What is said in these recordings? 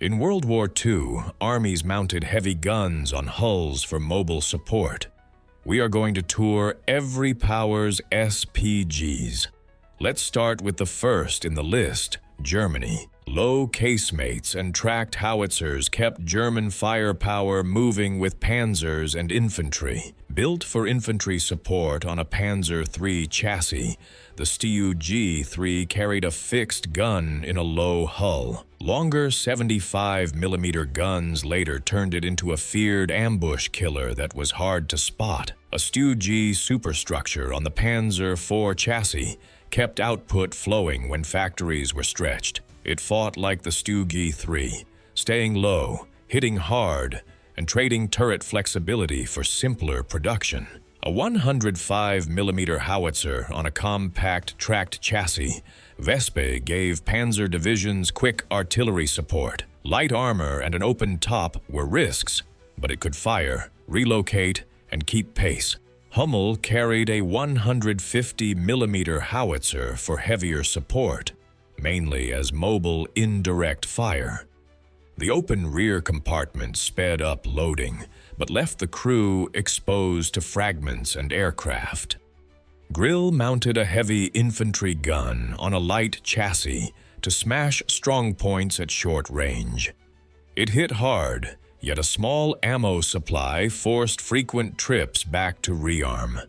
In World War II, armies mounted heavy guns on hulls for mobile support. We are going to tour every power's SPGs. Let's start with the first in the list, Germany. Low casemates and tracked howitzers kept German firepower moving with panzers and infantry. Built for infantry support on a Panzer III chassis, the StuG III carried a fixed gun in a low hull. Longer 75mm guns later turned it into a feared ambush killer that was hard to spot. A StuG superstructure on the Panzer IV chassis kept output flowing when factories were stretched. It fought like the StuG III, staying low, hitting hard, and trading turret flexibility for simpler production. A 105mm howitzer on a compact tracked chassis, Wespe gave panzer divisions quick artillery support. Light armor and an open top were risks, but it could fire, relocate, and keep pace. Hummel carried a 150mm howitzer for heavier support, mainly as mobile indirect fire. The open rear compartment sped up loading, but left the crew exposed to fragments and aircraft. Grill mounted a heavy infantry gun on a light chassis to smash strong points at short range. It hit hard, yet a small ammo supply forced frequent trips back to rearm.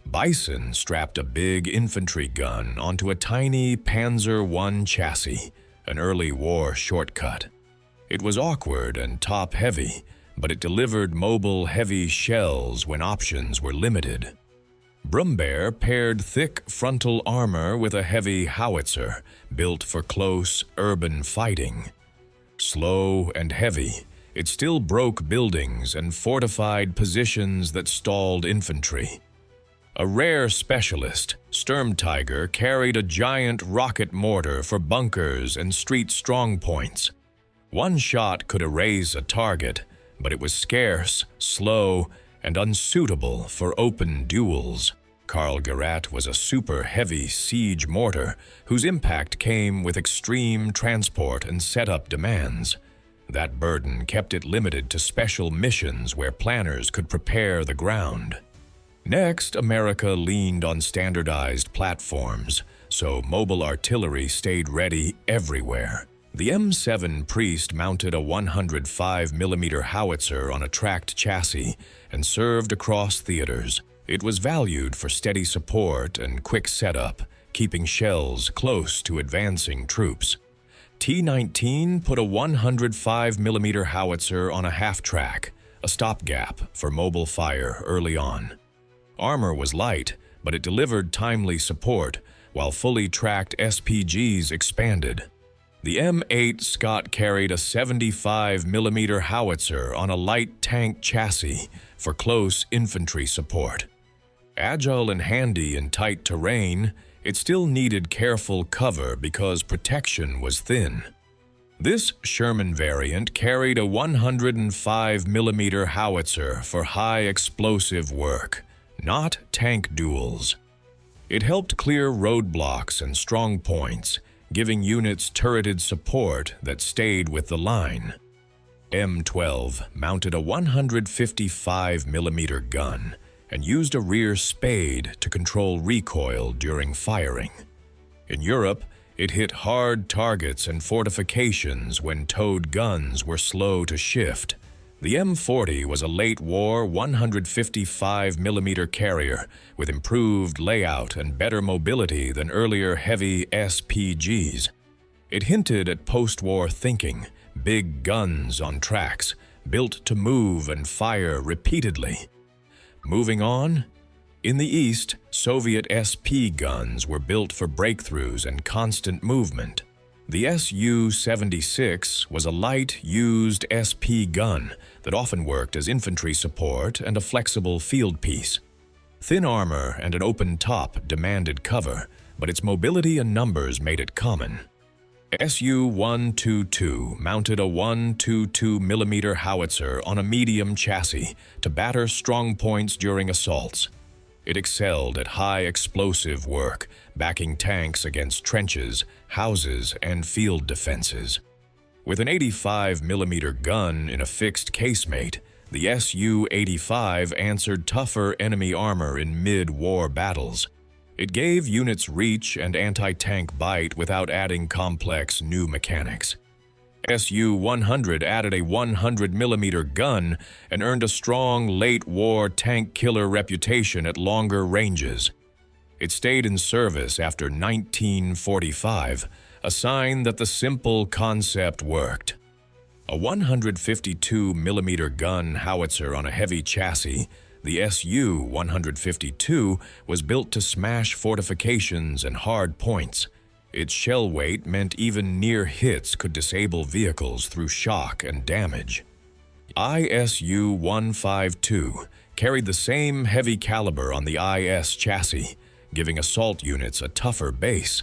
Bison strapped a big infantry gun onto a tiny Panzer I chassis, an early war shortcut. It was awkward and top-heavy, but it delivered mobile heavy shells when options were limited. Brumbear paired thick frontal armor with a heavy howitzer built for close urban fighting. Slow and heavy, it still broke buildings and fortified positions that stalled infantry. A rare specialist, Sturmtiger carried a giant rocket mortar for bunkers and street strongpoints. One shot could erase a target, but it was scarce, slow, and unsuitable for open duels. Karl Gerät was a super-heavy siege mortar whose impact came with extreme transport and setup demands. That burden kept it limited to special missions where planners could prepare the ground. Next, America leaned on standardized platforms, so mobile artillery stayed ready everywhere. The M7 Priest mounted a 105mm howitzer on a tracked chassis and served across theaters. It was valued for steady support and quick setup, keeping shells close to advancing troops. T-19 put a 105mm howitzer on a half-track, a stopgap for mobile fire early on. Armor was light, but it delivered timely support, while fully tracked SPGs expanded. The M8 Scott carried a 75mm howitzer on a light tank chassis for close infantry support. Agile and handy in tight terrain, it still needed careful cover because protection was thin. This Sherman variant carried a 105mm howitzer for high explosive work, not tank duels. It helped clear roadblocks and strong points, giving units turreted support that stayed with the line. M12 mounted a 155mm gun and used a rear spade to control recoil during firing. In Europe, it hit hard targets and fortifications when towed guns were slow to shift. The M40 was a late-war 155mm carrier with improved layout and better mobility than earlier heavy SPGs. It hinted at post-war thinking, big guns on tracks, built to move and fire repeatedly. Moving on, in the East, Soviet SP guns were built for breakthroughs and constant movement. The Su-76 was a light, used SP gun that often worked as infantry support and a flexible field piece. Thin armor and an open top demanded cover, but its mobility and numbers made it common. Su-122 mounted a 122mm howitzer on a medium chassis to batter strong points during assaults. It excelled at high explosive work, backing tanks against trenches, houses, and field defenses. With an 85mm gun in a fixed casemate, the Su-85 answered tougher enemy armor in mid-war battles. It gave units reach and anti-tank bite without adding complex new mechanics. Su-100 added a 100mm gun and earned a strong late-war tank killer reputation at longer ranges. It stayed in service after 1945, a sign that the simple concept worked. A 152mm gun howitzer on a heavy chassis, the Su-152 was built to smash fortifications and hard points. Its shell weight meant even near hits could disable vehicles through shock and damage. ISU-152 carried the same heavy caliber on the IS chassis, giving assault units a tougher base.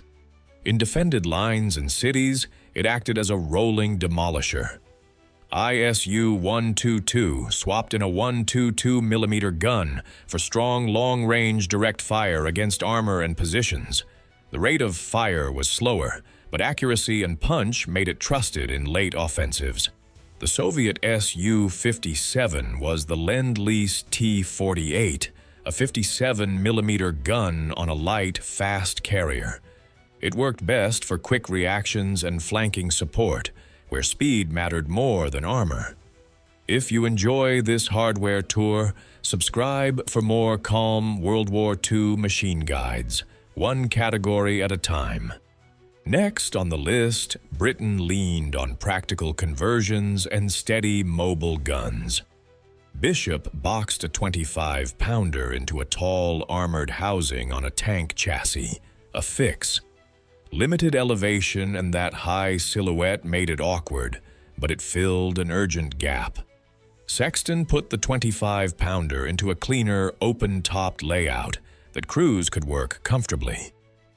In defended lines and cities, it acted as a rolling demolisher. ISU-122 swapped in a 122mm gun for strong long-range direct fire against armor and positions. The rate of fire was slower, but accuracy and punch made it trusted in late offensives. The Soviet Su-57 was the Lend-Lease T-48, a 57mm gun on a light, fast carrier. It worked best for quick reactions and flanking support, where speed mattered more than armor. If you enjoy this hardware tour, subscribe for more calm World War II machine guides, one category at a time. Next on the list, Britain leaned on practical conversions and steady mobile guns. Bishop boxed a 25-pounder into a tall armored housing on a tank chassis, a fix. Limited elevation and that high silhouette made it awkward, but it filled an urgent gap. Sexton put the 25-pounder into a cleaner, open-topped layout that crews could work comfortably.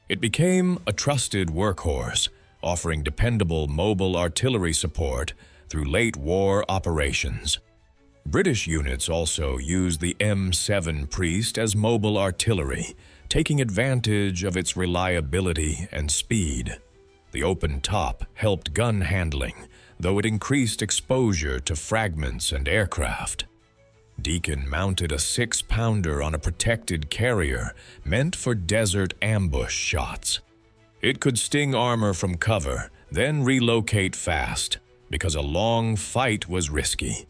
It became a trusted workhorse, offering dependable mobile artillery support through late-war operations. British units also used the M7 Priest as mobile artillery, taking advantage of its reliability and speed. The open top helped gun handling, though it increased exposure to fragments and aircraft. Deacon mounted a 6-pounder on a protected carrier meant for desert ambush shots. It could sting armor from cover, then relocate fast, because a long fight was risky.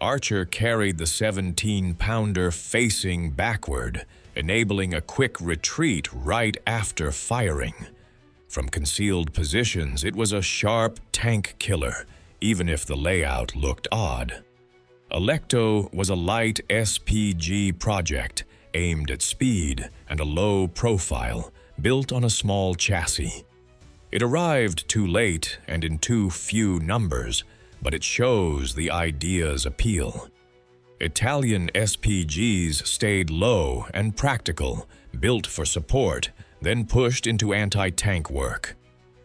Archer carried the 17-pounder facing backward, enabling a quick retreat right after firing. From concealed positions, it was a sharp tank killer, even if the layout looked odd. Alecto was a light SPG project aimed at speed and a low profile, built on a small chassis. It arrived too late and in too few numbers, but it shows the idea's appeal. Italian SPGs stayed low and practical, built for support, then pushed into anti-tank work.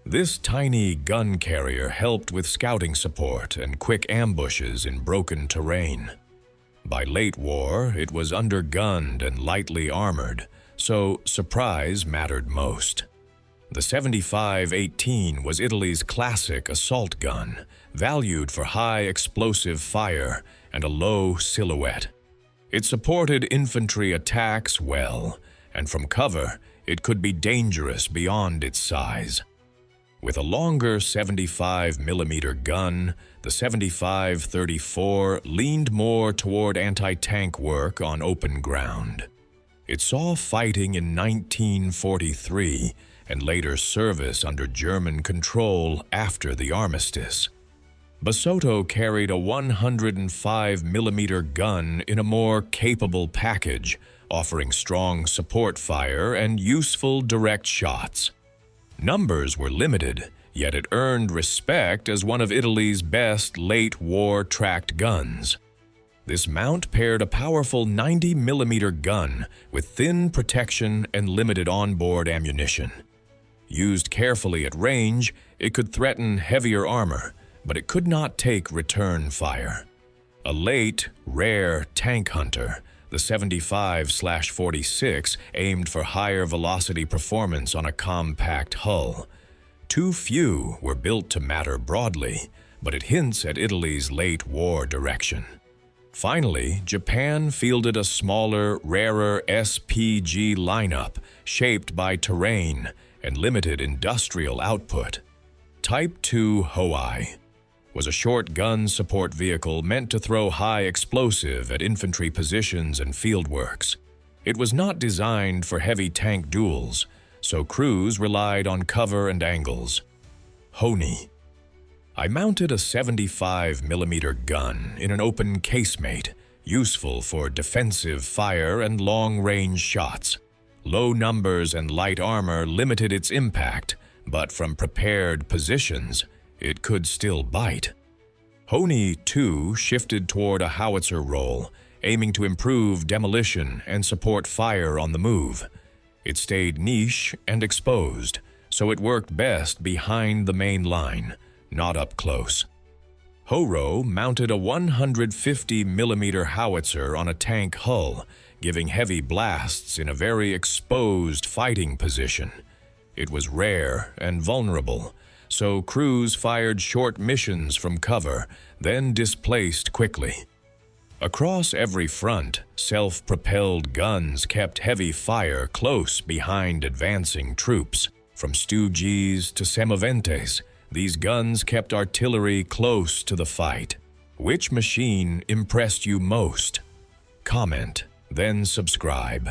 This tiny gun carrier helped with scouting support and quick ambushes in broken terrain. By late war, it was undergunned and lightly armored, so surprise mattered most. The 75-18 was Italy's classic assault gun, valued for high explosive fire and a low silhouette. It supported infantry attacks well, and from cover, it could be dangerous beyond its size. With a longer 75mm gun, the 75-34 leaned more toward anti-tank work on open ground. It saw fighting in 1943 and later service under German control after the armistice. Basotto carried a 105mm gun in a more capable package, offering strong support fire and useful direct shots. Numbers were limited, yet it earned respect as one of Italy's best late-war tracked guns. This mount paired a powerful 90mm gun with thin protection and limited onboard ammunition. Used carefully at range, it could threaten heavier armor, but it could not take return fire. A late, rare tank hunter, the 75/46 aimed for higher velocity performance on a compact hull. Too few were built to matter broadly, but it hints at Italy's late war direction. Finally, Japan fielded a smaller, rarer SPG lineup shaped by terrain and limited industrial output. Type II WWII was a short gun support vehicle meant to throw high explosive at infantry positions and fieldworks. It was not designed for heavy tank duels, so crews relied on cover and angles. Honi. I mounted a 75mm gun in an open casemate, useful for defensive fire and long-range shots. Low numbers and light armor limited its impact, but from prepared positions, it could still bite. Honi, too, shifted toward a howitzer role, aiming to improve demolition and support fire on the move. It stayed niche and exposed, so it worked best behind the main line, not up close. Horo mounted a 150mm howitzer on a tank hull, giving heavy blasts in a very exposed fighting position. It was rare and vulnerable, so crews fired short missions from cover, then displaced quickly. Across every front, self-propelled guns kept heavy fire close behind advancing troops. From StuGs to Semoventes, these guns kept artillery close to the fight. Which machine impressed you most? Comment, then subscribe.